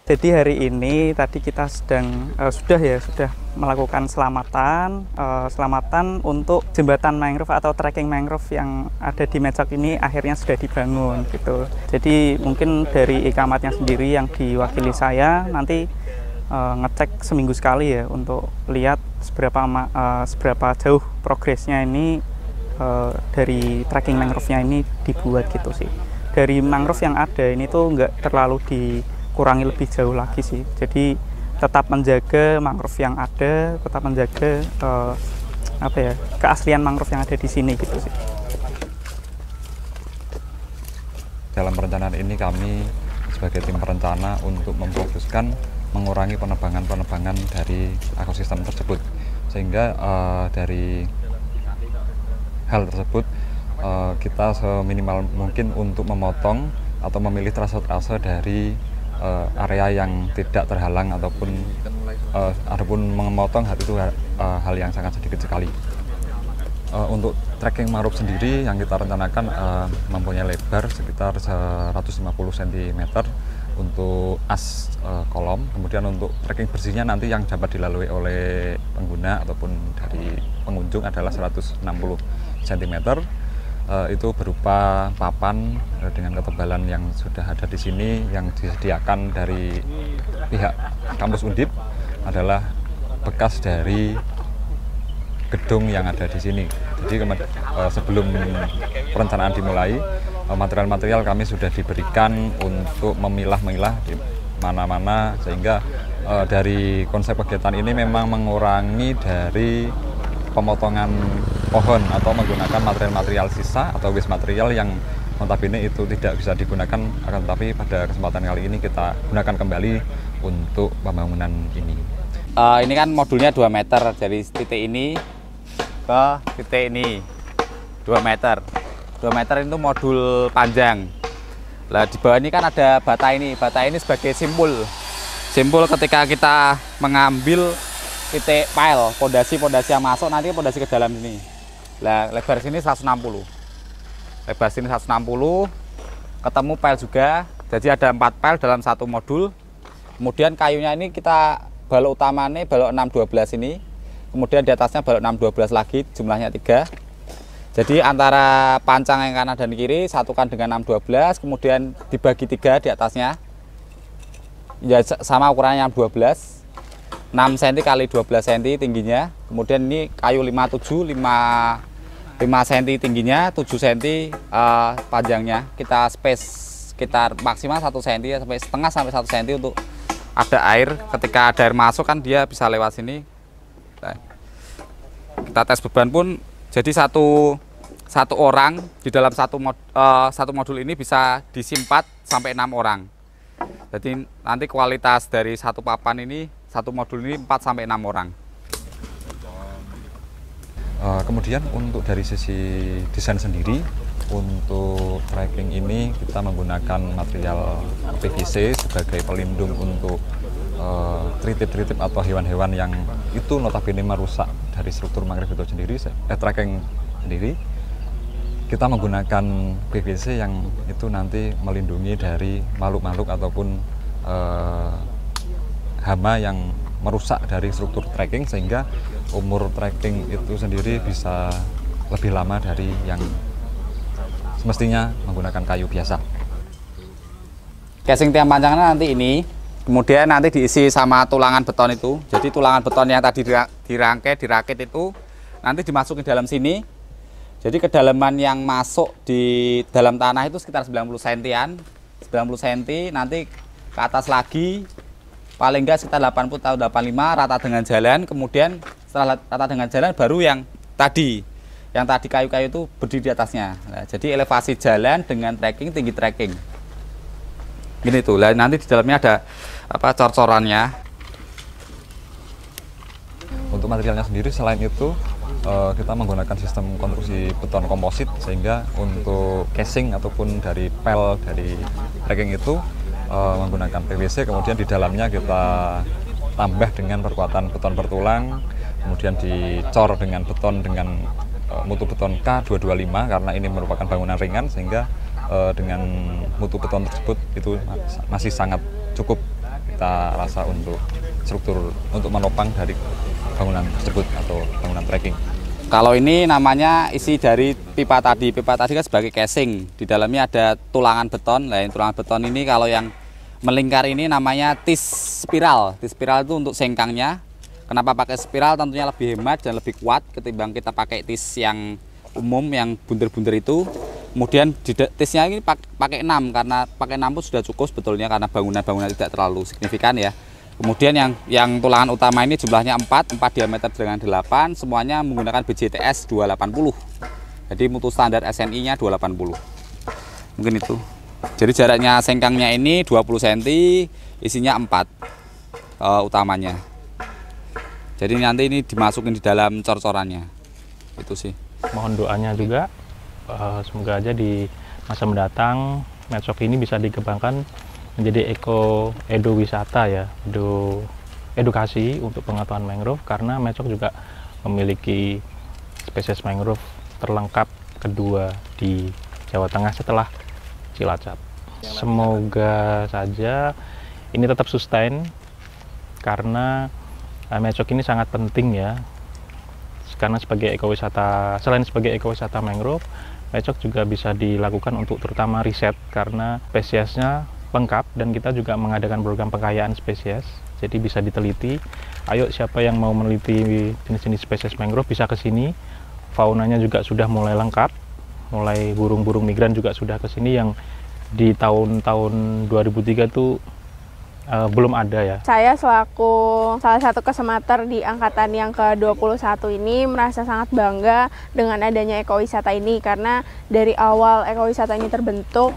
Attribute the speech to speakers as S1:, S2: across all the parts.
S1: Jadi hari ini tadi kita sudah melakukan selamatan untuk jembatan mangrove atau trekking mangrove yang ada di Mejok ini akhirnya sudah dibangun gitu. Jadi mungkin dari Ikamatnya sendiri yang diwakili saya nanti ngecek seminggu sekali ya untuk lihat seberapa jauh progresnya ini dari trekking mangrove-nya ini dibuat gitu sih. Dari mangrove yang ada ini tuh nggak terlalu dikurangi lebih jauh lagi sih. Jadi tetap menjaga mangrove yang ada, tetap menjaga keaslian mangrove yang ada di sini gitu sih.
S2: Dalam perencanaan ini kami sebagai tim perencana untuk memfokuskan mengurangi penebangan dari ekosistem tersebut, sehingga dari hal tersebut kita seminimal mungkin untuk memotong atau memilih trase-trase dari area yang tidak terhalang ataupun memotong itu hal yang sangat sedikit sekali. Untuk trekking mangrove sendiri yang kita rencanakan mempunyai lebar sekitar 150 cm untuk as kolom, kemudian untuk trekking bersihnya nanti yang dapat dilalui oleh pengguna ataupun dari pengunjung adalah 160 cm. Itu berupa papan dengan ketebalan yang sudah ada di sini yang disediakan dari pihak kampus Undip adalah bekas dari gedung yang ada di sini. Jadi sebelum perencanaan dimulai, material-material kami sudah diberikan untuk memilah-milah di mana-mana, sehingga dari konsep kegiatan ini memang mengurangi dari pemotongan pohon atau menggunakan material-material sisa atau waste material yang notabene itu tidak bisa digunakan, akan tetapi pada kesempatan kali ini kita gunakan kembali untuk pembangunan ini.
S3: Ini kan modulnya 2 meter dari titik ini ke titik ini 2 meter. 2 meter itu modul panjang. Nah, di bawah ini kan ada bata ini. Bata ini sebagai simpul. Simpul ketika kita mengambil titik pile, pondasi yang masuk nanti pondasi ke dalam sini. Nah, lebar sini 160. Lebar sini 160. Ketemu pile juga. Jadi ada 4 pile dalam satu modul. Kemudian kayunya ini kita balok utamanya balok 612 ini. Kemudian di atasnya balok 612 lagi, jumlahnya 3. Jadi antara pancang yang kanan dan kiri satukan dengan 612, kemudian dibagi 3 di atasnya. Ya sama ukurannya 12. 6 cm kali 12 cm tingginya. Kemudian ini kayu 57, 5 cm tingginya, 7 cm panjangnya. Kita space sekitar maksimal 1 cm sampai setengah sampai 1 cm untuk ada air. Ketika ada air masuk kan dia bisa lewat sini. Nah, kita tes beban pun jadi satu orang di dalam satu modul ini bisa disimpat sampai 6 orang. Jadi nanti kualitas dari satu papan ini, satu modul ini 4 sampai 6 orang.
S2: Kemudian untuk dari sisi desain sendiri, untuk trekking ini kita menggunakan material PVC sebagai pelindung untuk tritip-tritip atau hewan-hewan yang itu notabene merusak dari struktur mangrove itu sendiri, trekking sendiri. Kita menggunakan PVC yang itu nanti melindungi dari makhluk-makhluk ataupun hama yang merusak dari struktur trekking, sehingga umur trekking itu sendiri bisa lebih lama dari yang semestinya menggunakan kayu biasa.
S3: Casing tiang pancangnya nanti ini, kemudian nanti diisi sama tulangan beton itu. Jadi tulangan beton yang tadi dirakit itu nanti dimasukin dalam sini. Jadi kedalaman yang masuk di dalam tanah itu sekitar 90 cm-an. 90 cm, nanti ke atas lagi paling enggak sekitar 80 atau 85 rata dengan jalan. Kemudian setelah rata dengan jalan baru yang tadi kayu-kayu itu berdiri di atasnya. Nah, jadi elevasi jalan dengan trekking, tinggi trekking. Gini tuh. Nah, nanti di dalamnya ada cor-corannya.
S2: Untuk materialnya sendiri selain itu kita menggunakan sistem konstruksi beton komposit, sehingga untuk casing ataupun dari pel dari trekking itu menggunakan PVC, kemudian di dalamnya kita tambah dengan perkuatan beton bertulang, kemudian dicor dengan beton dengan mutu beton K225 karena ini merupakan bangunan ringan, sehingga dengan mutu beton tersebut itu masih sangat cukup kita rasa untuk struktur untuk menopang dari bangunan tersebut atau bangunan trekking.
S3: Kalau ini namanya isi dari pipa tadi. Pipa tadi kan sebagai casing. Di dalamnya ada tulangan beton. Nah, tulangan beton ini kalau yang melingkar ini namanya tis spiral. Tis spiral itu untuk sengkangnya. Kenapa pakai spiral? Tentunya lebih hemat dan lebih kuat ketimbang kita pakai tis yang umum yang bunder-bunder itu. Kemudian di tisnya ini pakai 6 karena pakai 6 pun sudah cukup sebetulnya karena bangunan-bangunan tidak terlalu signifikan ya. Kemudian yang tulangan utama ini jumlahnya 4 diameter dengan 8, semuanya menggunakan BJTS 280. Jadi mutu standar SNI-nya 280. Mungkin itu. Jadi jaraknya sengkangnya ini 20 cm, isinya 4 utamanya. Jadi nanti ini dimasukin di dalam cor-corannya. Itu sih.
S4: Mohon doanya juga. Semoga aja di masa mendatang Medshop ini bisa dikembangkan menjadi edo wisata ya, edukasi untuk pengetahuan mangrove, karena Medshop juga memiliki spesies mangrove terlengkap kedua di Jawa Tengah setelah Cilacap. Semoga saja ini tetap sustain karena Medshop ini sangat penting ya, karena sebagai ekowisata, selain sebagai ekowisata mangrove, Medshop juga bisa dilakukan untuk terutama riset karena spesiesnya lengkap dan kita juga mengadakan program pengkayaan spesies, jadi bisa diteliti. Ayo siapa yang mau meneliti jenis-jenis spesies mangrove bisa ke sini. Faunanya juga sudah mulai lengkap, mulai burung-burung migran juga sudah ke sini yang di tahun-tahun 2003 tuh belum ada ya.
S5: Saya selaku salah satu kesemater di angkatan yang ke-21 ini merasa sangat bangga dengan adanya ekowisata ini, karena dari awal ekowisata ini terbentuk,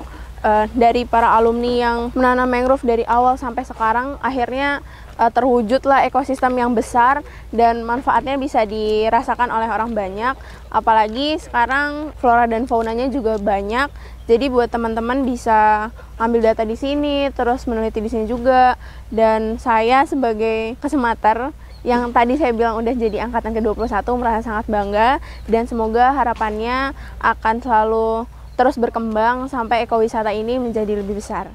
S5: dari para alumni yang menanam mangrove dari awal sampai sekarang, akhirnya terwujudlah ekosistem yang besar dan manfaatnya bisa dirasakan oleh orang banyak. Apalagi sekarang flora dan faunanya juga banyak. Jadi buat teman-teman bisa ambil data di sini, terus meneliti di sini juga. Dan saya sebagai kesemater yang tadi saya bilang udah jadi angkatan ke-21 merasa sangat bangga, dan semoga harapannya akan selalu terus berkembang sampai ekowisata ini menjadi lebih besar.